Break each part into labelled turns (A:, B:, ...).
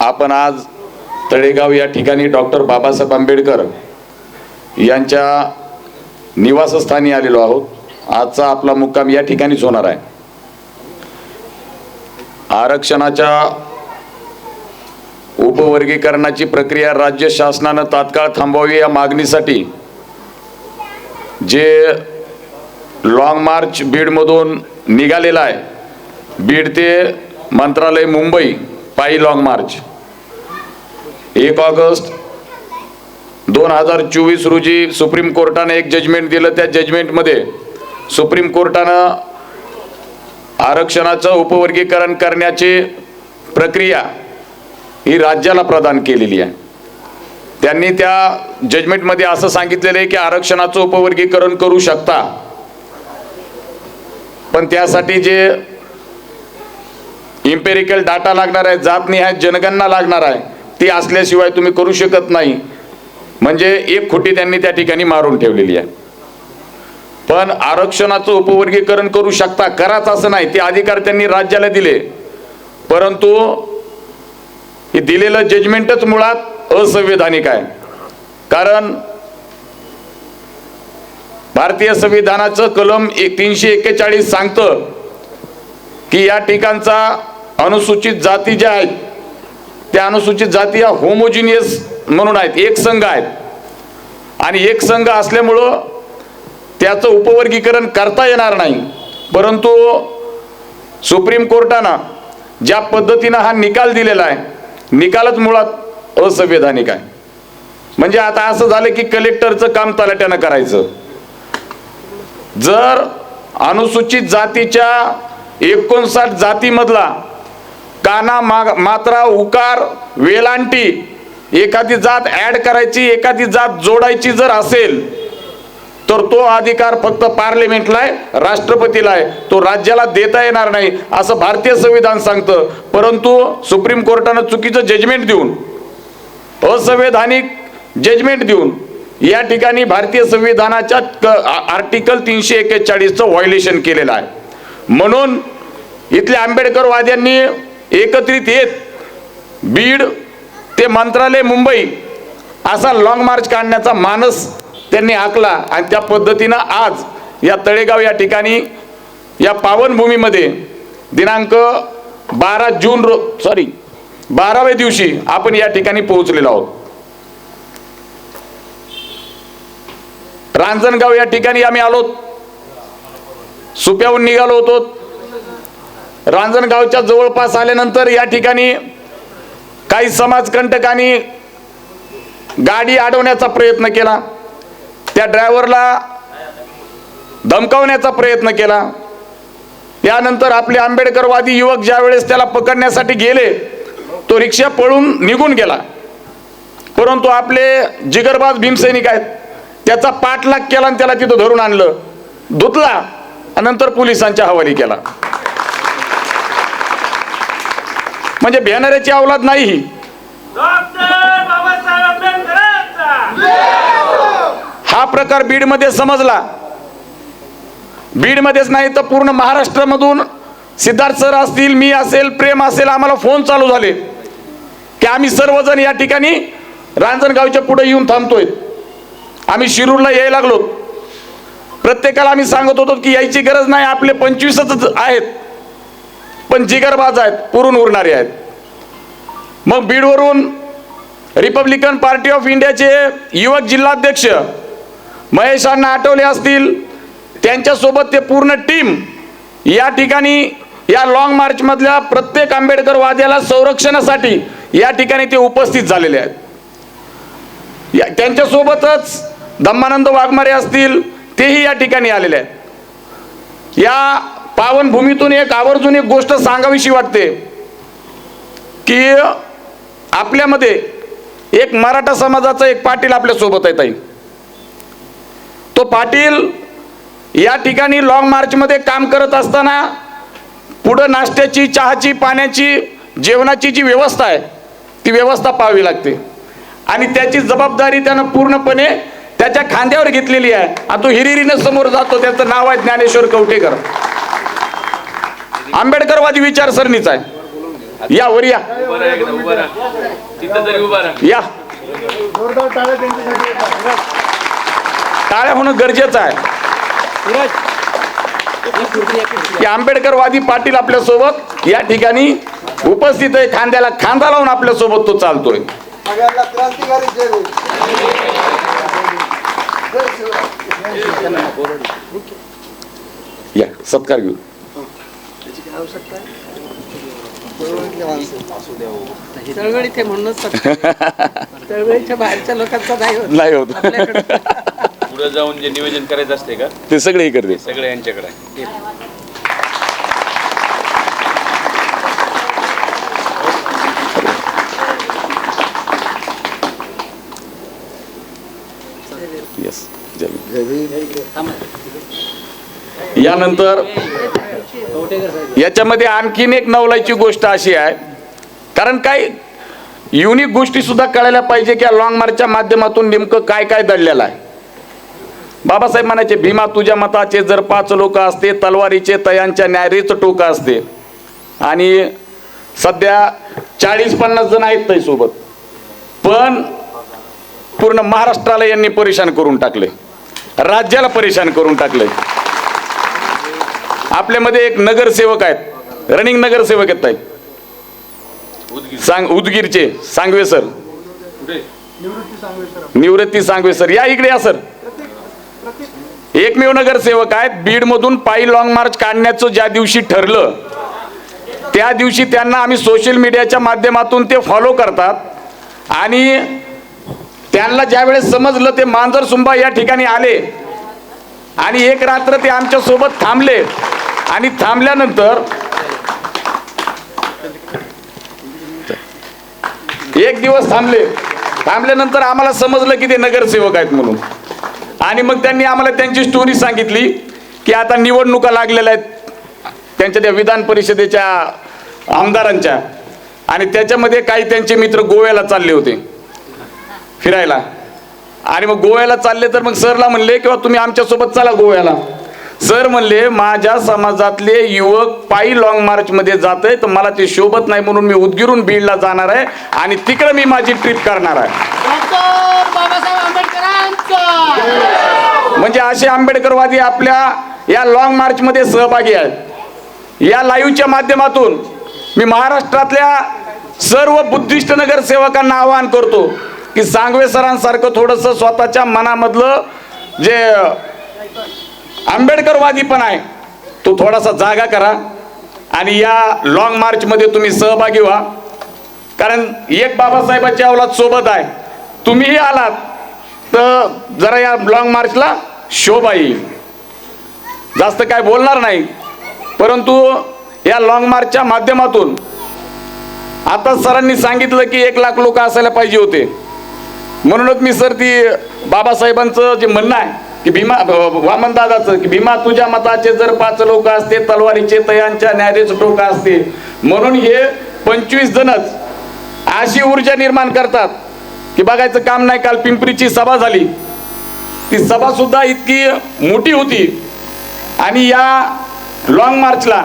A: आपण आज तळेगाव या ठिकाणी डॉक्टर बाबासाहेब आंबेडकर यांच्या निवासस्थानी आलेलो आहोत। आजचा आपला मुक्काम या ठिकाणीच होणार आहे। आरक्षणाच्या उपवर्गीकरणाची प्रक्रिया राज्य शासनाने तात्काळ थांबवावी या मागणीसाठी जे लॉंग मार्च बीडमधून निघालेला आहे, बीड ते मंत्रालय मुंबई पायी लॉंग मार्च 1 ऑगस्ट 2024 रोजी सुप्रीम कोर्टाने एक जजमेंट दिलं। त्या जजमेंटमध्ये सुप्रीम कोर्टानं आरक्षणाचं उपवर्गीकरण करण्याची प्रक्रिया ही राज्याला प्रदान केलेली आहे। त्यांनी त्या जजमेंटमध्ये असं सांगितलेलं आहे की आरक्षणाचं उपवर्गीकरण करू शकता, पण त्यासाठी जे इम्पेरिकल डाटा लागणार आहे, जातनिहाय जनगणना लागणार आहे, ती असल्याशिवाय तुम्ही करू शकत नाही। म्हणजे एक खुटी त्यांनी त्या ठिकाणी मारून ठेवलेली आहे। पण आरक्षणाचं उपवर्गीकरण करू शकता, कराच असं नाही, ते अधिकार त्यांनी राज्याला दिले। परंतु हे दिलेलं जजमेंटच मुळात असंवैधानिक आहे। कारण भारतीय संविधानाचं कलम 341 सांगतं की या ठिकाणचा अनुसूचित जाती ज्या आहेत त्या अनुसूचित जाती या होमोजिनियस म्हणून आहेत, एक संघ आहेत, आणि एक संघ असल्यामुळं त्याचं उपवर्गीकरण करता येणार नाही। परंतु सुप्रीम कोर्टानं ज्या पद्धतीनं हा निकाल दिलेला आहे, निकालच मुळात असंवैधानिक आहे। म्हणजे आता असं झालं की कलेक्टरचं काम तलाट्यानं करायचं। जर अनुसूचित जातीच्या 59 जातीमधला काना मात्रा उकार वेलांटी एखादी जात ऍड करायची, एखादी जात जोडायची जर असेल तर तो अधिकार फक्त पार्लिमेंटला आहे, राष्ट्रपतीला आहे, तो राज्याला देता येणार नाही असं भारतीय संविधान सांगतं। परंतु सुप्रीम कोर्टानं चुकीचं जजमेंट देऊन, असंवैधानिक जजमेंट देऊन या ठिकाणी भारतीय संविधानाच्या आर्टिकल 341चं व्हायोलेशन केलेलं आहे। म्हणून इथल्या आंबेडकरवाद्यांनी एकत्रित येत बीड ते मंत्रालय मुंबई असा लॉंग मार्च काढण्याचा मानस त्यांनी आखला, आणि त्या पद्धतीनं आज या तळेगाव या ठिकाणी या पावनभूमीमध्ये दिनांक 12व्या दिवशी आपण या ठिकाणी पोहोचलेलो आहोत। रांजणगाव या ठिकाणी आम्ही आलो, सुप्याहून निघालो होतो। रांजणगावच्या जवळपास आल्यानंतर या ठिकाणी काही समाजकंटकांनी गाडी अडवण्याचा प्रयत्न केला, त्या ड्रायव्हरला धमकावण्याचा प्रयत्न केला। त्यानंतर आपले आंबेडकरवादी युवक ज्या वेळेस त्याला पकडण्यासाठी गेले, तो रिक्षा पळून निघून गेला। परंतु आपले जिगरबाज भीमसैनिक आहेत, त्याचा पाठलाग केला आणि त्याला तिथं धरून आणलं, धुतला आणि नंतर पोलिसांच्या हवाली केला। म्हणजे भेणाऱ्याची औलाद नाही ही। हा प्रकार बीडमध्ये समजला। बीडमध्येच नाही तर पूर्ण महाराष्ट्रामधून सिद्धार्थ सर असतील, मी असेल, प्रेम असेल, आम्हाला फोन चालू झाले की आम्ही सर्वजण या ठिकाणी रांजणगावच्या पुढे येऊन थांबतोय। आम्ही शिरूरला यायला लागलो, प्रत्येकाला आम्ही सांगत होतो की यायची गरज नाही, आपले 25च आहेत, पण जिगरबाज आहेत, पुरून उरणारे आहेत। मग बीडवरून रिपब्लिकन पार्टी ऑफ इंडियाचे युवक जिल्हाध्यक्ष महेश अण्णा आठवले असतील, त्यांच्यासोबत ते पूर्ण टीम या ठिकाणी या लॉंग मार्च मधल्या प्रत्येक आंबेडकरवाद्याला संरक्षणासाठी या ठिकाणी ते उपस्थित झालेले आहेत। त्यांच्यासोबतच धम्मानंद वाघमारे असतील, तेही या ठिकाणी आलेले आहेत। या पावनभूमीतून एक आवर्जून एक गोष्ट सांगावीशी वाटते की आपल्यामध्ये एक मराठा समाजाचा एक पाटील आपल्या सोबत आहे ताई। तो पाटील या ठिकाणी लॉंग मार्च मध्ये काम करत असताना पुढं नाश्त्याची, चहाची, पाण्याची, जेवणाची जी व्यवस्था आहे ती व्यवस्था पाहावी लागते, आणि त्याची जबाबदारी त्यानं पूर्णपणे त्याच्या खांद्यावर घेतलेली आहे। आणि तो हिरिरीने समोर जातो, त्याचं नाव आहे ज्ञानेश्वर कवठेकर। आंबेडकरवादी विचारसरणीचा आहे। या वर या या. टाळ्या होणं गरजेचं आहे की आंबेडकरवादी पाटील आपल्या सोबत या ठिकाणी उपस्थित आहे. खांद्याला खांदा लावून आपल्या सोबत तो चालतोय. या सत्कार घेऊ.
B: चळवळी ते म्हणूनच चळवळीच्या बाहेरच्या लोकांचा
A: नाही होत.
C: पुढे जाऊन जे नियोजन करायचं असते का
A: ते सगळे करते.
C: सगळे यांच्याकडे
A: येस. यानंतर याच्यामध्ये आणखीन एक नवलाची गोष्ट अशी आहे, कारण काही युनिक गोष्टी सुद्धा कळायला पाहिजे की या लॉंग मार्चच्या माध्यमातून नेमकं काय काय दडलेलं आहे. बाबासाहेब म्हणायचे, भीमा तुझ्या मताचे जर 5 लोक असते, तलवारीचे तयांच्या न्यारीच टोक असते. आणि सध्या 40-50 जण आहेत ताई सोबत, पण पूर्ण महाराष्ट्राला यांनी परेशान करून टाकले, राज्याला परेशान करून टाकले. आपल्यामध्ये एक नगरसेवक आहेत, रनिंग नगरसेवक आहेत ताई, उदगीरचे सांगवे सर, निवृत्ती सांगवे सर, या इकडे या सर. एकमेव नगरसेवक आहेत. बीड मधून पायी लॉंग मार्च काढण्याचं ज्या दिवशी ठरलं त्या दिवशी त्यांना आम्ही सोशल मीडियाच्या माध्यमातून ते फॉलो करतात. आणि त्यांना ज्या वेळेस समजलं ते मांजरसुंबा या ठिकाणी आले आणि एक रात्र ते आमच्या सोबत थांबले. आणि थांबल्यानंतर एक दिवस थांबल्यानंतर आम्हाला समजलं की ते नगरसेवक आहेत म्हणून. आणि मग त्यांनी आम्हाला त्यांची स्टोरी सांगितली की आता निवडणुका लागलेल्या आहेत त्यांच्या त्या विधान परिषदेच्या आमदारांच्या, आणि त्याच्यामध्ये काही त्यांचे मित्र गोव्याला चालले होते फिरायला. आणि मग गोव्याला चालले तर मग सरला म्हणले किंवा तुम्ही आमच्यासोबत चला गोव्याला. सर म्हणले माझ्या समाजातले युवक पायी लॉंग मार्च मध्ये जात आहे तर मला ते शोभत नाही, म्हणून मी उदगीरून बीडला जाणार आहे आणि तिकडे मी माझी ट्रिप करणार आहे. म्हणजे असे आंबेडकरवादी आपल्या या लॉंग मार्च मध्ये सहभागी आहेत. या लाईव्हच्या माध्यमातून मी महाराष्ट्रातल्या सर्व बुद्धिस्ट नगरसेवकांना आवाहन करतो की सांगवे सरांसारखं थोडंसं स्वतःच्या मनामधलं जे आंबेडकरवादी पण आहे तो थोडासा जागा करा आणि या लॉंग मार्च मध्ये तुम्ही सहभागी व्हा. कारण एक बाबासाहेबांची औलाद सोबत आहे, तुम्हीही आलात तर जरा या लॉंग मार्चला शोभा येईल. जास्त काय बोलणार नाही, परंतु या लॉंग मार्चच्या माध्यमातून आता सरांनी सांगितलं की 1 लाख लोक असायला पाहिजे होते. म्हणूनच मी सर ती बाबासाहेबांचं जे म्हणणं आहे की भीमा वामन दादाचं की भीमा तुझ्या मताचे जर 5 लोक असते, तलवारीचे तयांच्या न्यारीच टोक असते, म्हणून हे 25 जणच अशी ऊर्जा निर्माण करतात की बघायचं काम नाही. काल पिंपरीची सभा झाली, ती सभा सुद्धा इतकी मोठी होती आणि या लॉंग मार्चला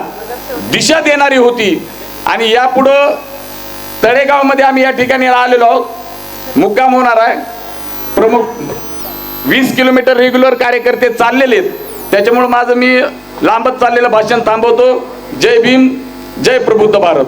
A: दिशा देणारी होती. आणि यापुढं तळेगावमध्ये आम्ही या ठिकाणी आलेलो आहोत, मुक्काम होणार आहे. प्रमुख 20 किलोमीटर रेग्युलर कार्यकर्ते चाललेले आहेत, त्याच्यामुळे माझं मी लांबच चाललेलं भाषण थांबवतो. जय भीम, जय प्रबुद्ध भारत.